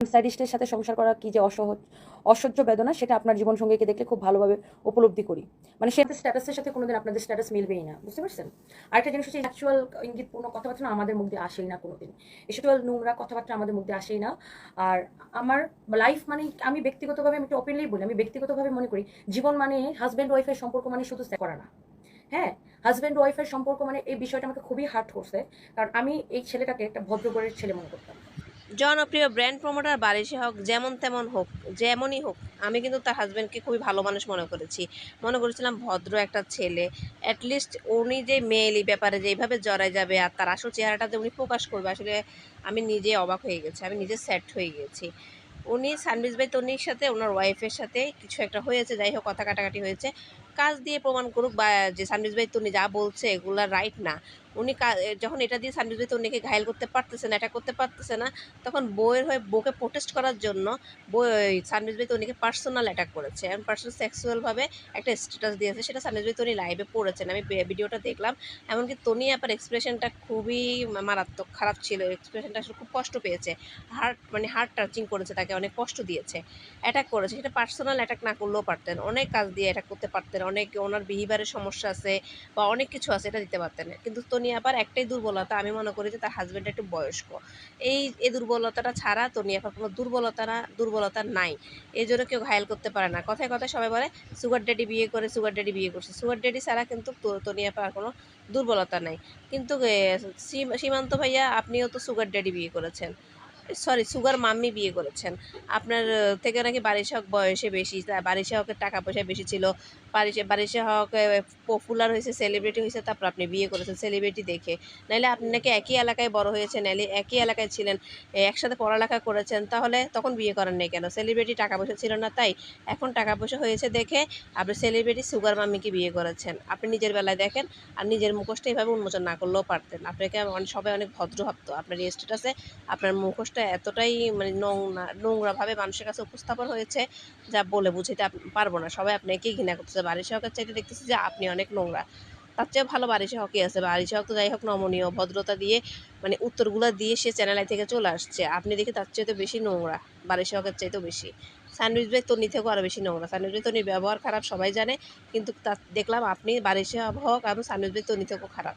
সাইডিস্টের সাথে সংসার করা কি যে অসহ্য বেদনা সেটা আপনার জীবনসঙ্গীকে দেখলে খুব ভালোভাবে উপলব্ধি করি। মানে সে স্ট্যাটাসের সাথে কোনোদিন আপনাদের স্ট্যাটাস মিলবেই না, বুঝতে পারছেন? আরেকটা জিনিস হচ্ছে অ্যাকচুয়াল ইঙ্গিতপূর্ণ কথাবার্তা না আমাদের মুখ দিয়ে আসেই না কোনোদিন। এসেচুয়াল নোংরা কথাবার্তা আমাদের মুখ দিয়ে আসেই না। আর আমার লাইফ মানে আমি ব্যক্তিগতভাবে আমি একটু ওপেনলি বলি, আমি ব্যক্তিগতভাবে মনে করি জীবন মানে হাজব্যান্ড ওয়াইফের সম্পর্ক মানে শুধু সেক্স করা না। হ্যাঁ, হাজব্যান্ড ওয়াইফের সম্পর্ক মানে এই বিষয়টা আমাকে খুবই হার্ট করছে। কারণ আমি এই ছেলেটাকে একটা ভদ্রঘরের ছেলে মনে করতাম। জনপ্রিয় ব্র্যান্ড প্রমোটার বারিশে হোক, যেমন তেমন হোক, যেমনই হোক, আমি কিন্তু তার হাজব্যান্ডকে খুবই ভালো মানুষ মনে করেছিলাম ভদ্র একটা ছেলে। অ্যাটলিস্ট উনি যে মেয়েলি ব্যাপারে যেভাবে জড়ায় যাবে আর তার আসল চেহারাটা যে উনি প্রকাশ করবে, আসলে আমি নিজে অবাক হয়ে গেছি, আমি নিজে স্যাড হয়ে গেছি। উনি সানবিজ ভাই তনির সাথে ওনার ওয়াইফের সাথে কিছু একটা হয়েছে, যাই হোক কথা কাটাকাটি হয়েছে, কাজ দিয়ে প্রমাণ করুক বা যে সানবিজ ভাই তনি যা বলছে এগুলা রাইট না। উনি যখন এটা দিয়ে সানবিজ ভাই তনিকে ঘায়েল করতে পারতেছে না, এটা করতে পারতেছে না, তখন বউয়ের হয়ে বউকে প্রোটেস্ট করার জন্য সানবিজ ভাই তনিকে পার্সোনাল অ্যাটাক করেছে এবং পার্সোনাল সেক্সুয়ালভাবে একটা স্ট্যাটাস দিয়েছে, সেটা সানবিজ ভাই তনি লাইভে পড়েছেন, আমি ভিডিওটা দেখলাম। এমনকি তনি আপার এক্সপ্রেশনটা খুবই মারাত্মক খারাপ ছিল, এক্সপ্রেশনটা আসলে খুব কষ্ট পেয়েছে, হার্ট টাচিং করেছে, তাকে অনেক কষ্ট দিয়েছে, অ্যাটাক করেছে। সেটা পার্সোনাল অ্যাটাক না করলেও পারতেন, অনেক কাজ দিয়ে অ্যাটাক করতে পারতেন, অনেক ওনার বিহেভিয়ারের সমস্যা আছে বা অনেক কিছু আছে, এটা দিতে পারতেন। কিন্তু তনি আপার একটাই দুর্বলতা, আমি মনে করি যে তার হাজব্যান্ড একটু বয়স্ক। এই দুর্বলতাটা ছাড়া তনি আপার কোনো দুর্বলতা নাই। এই জন্য কেউ ঘায়েল করতে পারে না। কথায় কথায় সবাই বলে সুগার ড্যাডি বিয়ে করে, সুগার ড্যাডি বিয়ে করছে। সুগার ড্যাডি ছাড়া কিন্তু তনি আপার কোনো দুর্বলতা নাই। কিন্তু সীমান্ত ভাইয়া, আপনিও তো সুগার ড্যাডি বিয়ে করেছেন, সরি সুগার মাম্মি বিয়ে করেছেন। আপনার থেকে নাকি বারিশা হক বয়সে বেশি, বারিশা হকের টাকা পয়সা বেশি ছিল, বারিশা হক পপুলার হয়েছে, সেলিব্রিটি হয়েছে, তারপর আপনি বিয়ে করেছেন সেলিব্রিটি দেখে। নাইলে আপনি নাকি একই এলাকায় বড় হয়েছেন, নাইলে একই এলাকায় ছিলেন, একসাথে পড়ালেখা করেছেন, তাহলে তখন বিয়ে করেন নাই কেন? সেলিব্রিটি টাকা পয়সা ছিল না তাই? এখন টাকা পয়সা হয়েছে দেখে আপনি সেলিব্রিটি সুগার মাম্মিকে বিয়ে করেছেন। আপনি নিজের বেলায় দেখেন, আর নিজের মুখোশটা এইভাবে উন্মোচন না করলেও পারতেন। আপনাকে সবাই অনেক ভদ্র ভাবতো। আপনার এই স্ট্যাটাসে আপনার মুখোশটা এতটাই মানে নোংরাভাবে মানুষের কাছে উপস্থাপন হয়েছে, যা বলে বুঝাতে পারবো না। সবাই আপনাকেই ঘৃণা করতেছে। বারিশা হকের চাইতে দেখতেছি যে আপনি অনেক নোংরা। তার চেয়েও ভালো বারিশা হকই আছে। বারিশা হক তো যাই হোক নমনীয়, ভদ্রতা দিয়ে মানে উত্তরগুলো দিয়ে সে চ্যানেল আই থেকে চলে আসছে। আপনি দেখি তার চেয়ে তো বেশি নোংরা, বারিশা হকের চাইতেও বেশি। স্যান্ডউইচ ভাই তন্নি থেকেও আরও বেশি নোংরা। স্যান্ডউইচ ভাই তন্নির ব্যবহার খারাপ সবাই জানে, কিন্তু দেখলাম আপনি বারিশা হক এবং স্যান্ডউইচ ভাই তন্নি থেকেও খারাপ।